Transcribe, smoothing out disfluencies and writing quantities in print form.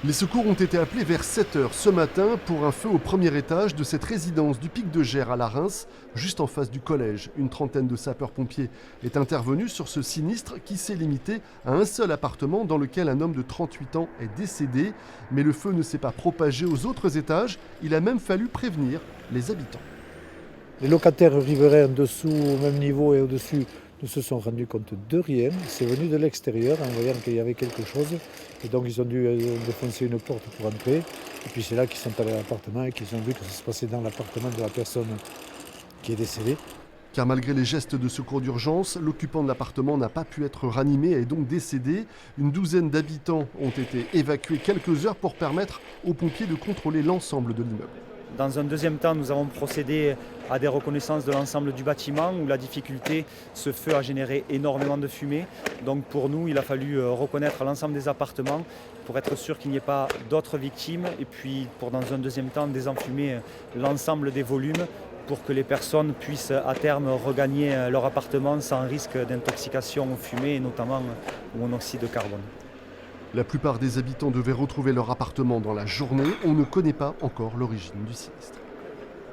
Les secours ont été appelés vers 7 h ce matin pour un feu au premier étage de cette résidence du Pic de Gers à la Reims, juste en face du collège. Une trentaine de sapeurs-pompiers est intervenue sur ce sinistre qui s'est limité à un seul appartement dans lequel un homme de 38 ans est décédé. Mais le feu ne s'est pas propagé aux autres étages, il a même fallu prévenir les habitants. Les locataires riverains en dessous, au même niveau et au-dessus, ne se sont rendus compte de rien. C'est venu de l'extérieur en voyant qu'il y avait quelque chose. Et donc ils ont dû défoncer une porte pour entrer. Et puis c'est là qu'ils sont allés à l'appartement et qu'ils ont vu que ça se passait dans l'appartement de la personne qui est décédée. Car malgré les gestes de secours d'urgence, l'occupant de l'appartement n'a pas pu être ranimé et est donc décédé. Une douzaine d'habitants ont été évacués quelques heures pour permettre aux pompiers de contrôler l'ensemble de l'immeuble. Dans un deuxième temps, nous avons procédé à des reconnaissances de l'ensemble du bâtiment où la difficulté, ce feu a généré énormément de fumée. Donc pour nous, il a fallu reconnaître l'ensemble des appartements pour être sûr qu'il n'y ait pas d'autres victimes et puis pour dans un deuxième temps désenfumer l'ensemble des volumes pour que les personnes puissent à terme regagner leur appartement sans risque d'intoxication aux fumées et notamment au monoxyde de carbone. La plupart des habitants devaient retrouver leur appartement dans la journée. On ne connaît pas encore l'origine du sinistre.